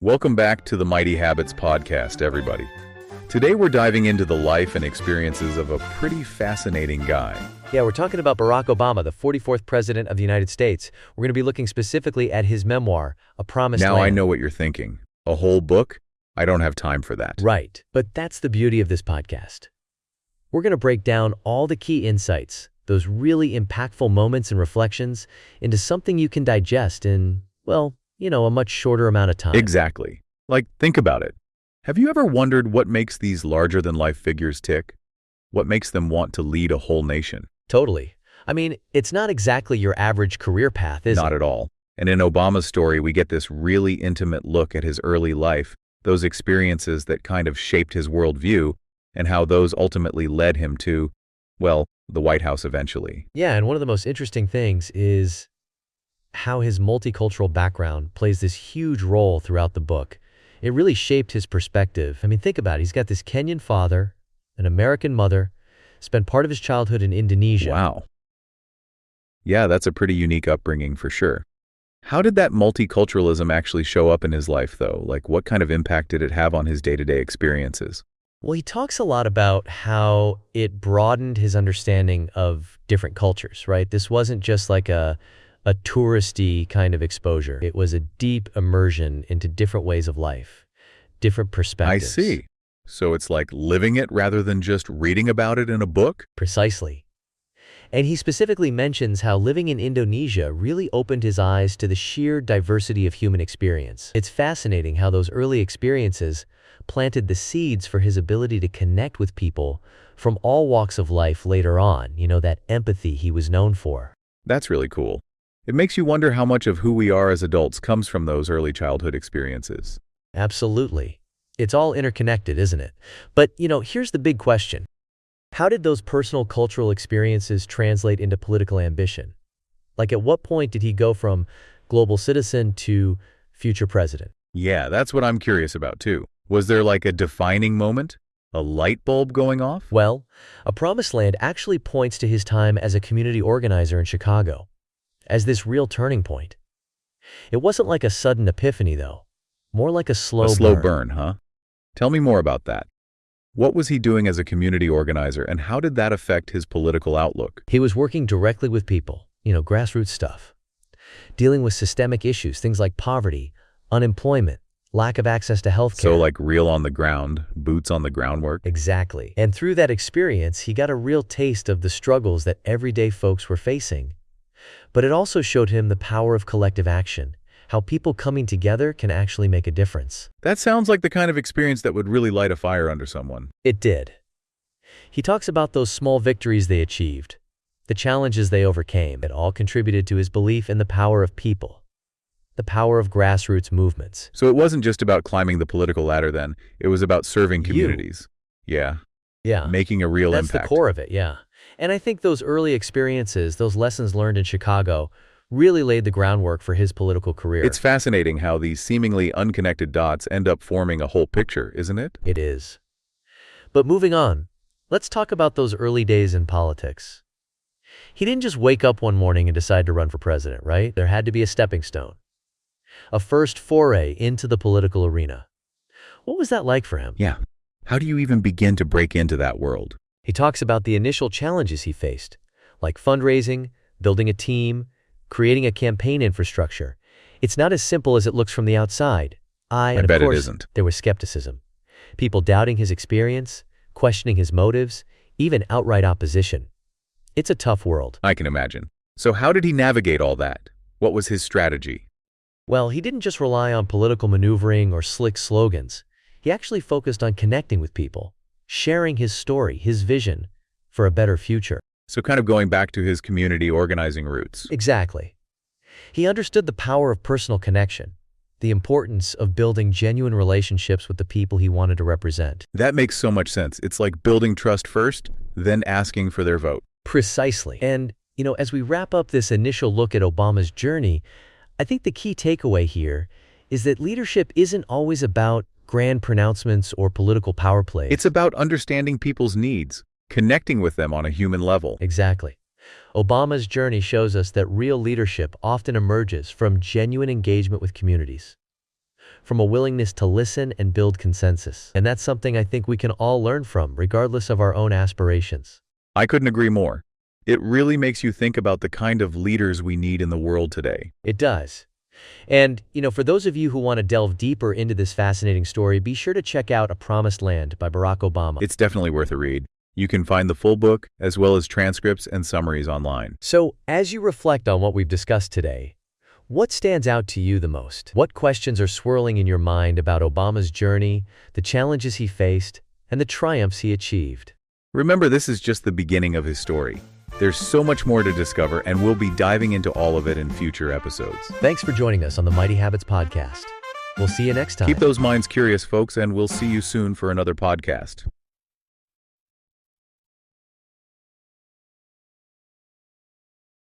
Welcome back to the Mighty Habits podcast, everybody. Today we're diving into the life and experiences of a pretty fascinating guy. Yeah, we're talking about Barack Obama, the 44th President of the United States. We're going to be looking specifically at his memoir, A Promised Now Land. I know what you're thinking. A whole book? I don't have time for that. Right, but that's the beauty of this podcast. We're going to break down all the key insights, those really impactful moments and reflections, into something you can digest in, well, a much shorter amount of time. Exactly. Like, think about it. Have you ever wondered what makes these larger-than-life figures tick? What makes them want to lead a whole nation? Totally. I mean, it's not exactly your average career path, is it? Not at all. And in Obama's story, we get this really intimate look at his early life, those experiences that kind of shaped his worldview, and how those ultimately led him to, well, the White House eventually. Yeah, and one of the most interesting things is how his multicultural background plays this huge role throughout the book. It really shaped his perspective. I mean, think about it. He's got this Kenyan father, an American mother, spent part of his childhood in Indonesia. Wow. Yeah, that's a pretty unique upbringing for sure. How did that multiculturalism actually show up in his life, though? Like, what kind of impact did it have on his day-to-day experiences? Well, he talks a lot about how it broadened his understanding of different cultures, right? This wasn't just like a touristy kind of exposure. It was a deep immersion into different ways of life, different I perspectives. see. So it's like living it rather than just reading about it in a book? Precisely. And he specifically mentions how living in Indonesia really opened his eyes to the sheer diversity of human experience. It's fascinating how those early experiences planted the seeds for his ability to connect with people from all walks of life later on, that empathy he was known for. That's really cool. It makes you wonder how much of who we are as adults comes from those early childhood experiences. Absolutely. It's all interconnected, isn't it? But, here's the big question. How did those personal cultural experiences translate into political ambition? Like, at what point did he go from global citizen to future president? Yeah, that's what I'm curious about too. Was there like a defining moment? A light bulb going off? Well, A Promised Land actually points to his time as a community organizer in Chicago as this real turning point. It wasn't like a sudden epiphany, though. More like a slow burn, huh? Tell me more about that. What was he doing as a community organizer, and how did that affect his political outlook? He was working directly with people, grassroots stuff, dealing with systemic issues, things like poverty, unemployment, lack of access to health care. So like real on the ground, boots on the ground work? Exactly. And through that experience, he got a real taste of the struggles that everyday folks were facing. But it also showed him the power of collective action, how people coming together can actually make a difference. That sounds like the kind of experience that would really light a fire under someone. It did. He talks about those small victories they achieved, the challenges they overcame. It all contributed to his belief in the power of people, the power of grassroots movements. So it wasn't just about climbing the political ladder then, it was about serving communities. Yeah. Making a real That's impact. the core of it, yeah. And I think those early experiences, those lessons learned in Chicago, really laid the groundwork for his political career. It's fascinating how these seemingly unconnected dots end up forming a whole picture, isn't it? It is. But moving on, let's talk about those early days in politics. He didn't just wake up one morning and decide to run for president, right? There had to be a stepping stone, a first foray into the political arena. What was that like for him? Yeah. How do you even begin to break into that world? He talks about the initial challenges he faced, like fundraising, building a team, creating a campaign infrastructure. It's not as simple as it looks from the outside. I bet it isn't. There was skepticism. People doubting his experience, questioning his motives, even outright opposition. It's a tough world. I can imagine. So how did he navigate all that? What was his strategy? Well, he didn't just rely on political maneuvering or slick slogans. He actually focused on connecting with people, sharing his story, his vision for a better future. So kind of going back to his community organizing roots. Exactly. He understood the power of personal connection, the importance of building genuine relationships with the people he wanted to represent. That makes so much sense. It's like building trust first, then asking for their vote. Precisely. And, as we wrap up this initial look at Obama's journey, I think the key takeaway here is that leadership isn't always about grand pronouncements or political power plays. It's about understanding people's needs, connecting with them on a human level. Exactly. Obama's journey shows us that real leadership often emerges from genuine engagement with communities, from a willingness to listen and build consensus. And that's something I think we can all learn from, regardless of our own aspirations. I couldn't agree more. It really makes you think about the kind of leaders we need in the world today. It does. And, for those of you who want to delve deeper into this fascinating story, be sure to check out A Promised Land by Barack Obama. It's definitely worth a read. You can find the full book, as well as transcripts and summaries online. So, as you reflect on what we've discussed today, what stands out to you the most? What questions are swirling in your mind about Obama's journey, the challenges he faced, and the triumphs he achieved? Remember, this is just the beginning of his story. There's so much more to discover, and we'll be diving into all of it in future episodes. Thanks for joining us on the Mighty Habits Podcast. We'll see you next time. Keep those minds curious, folks, and we'll see you soon for another podcast.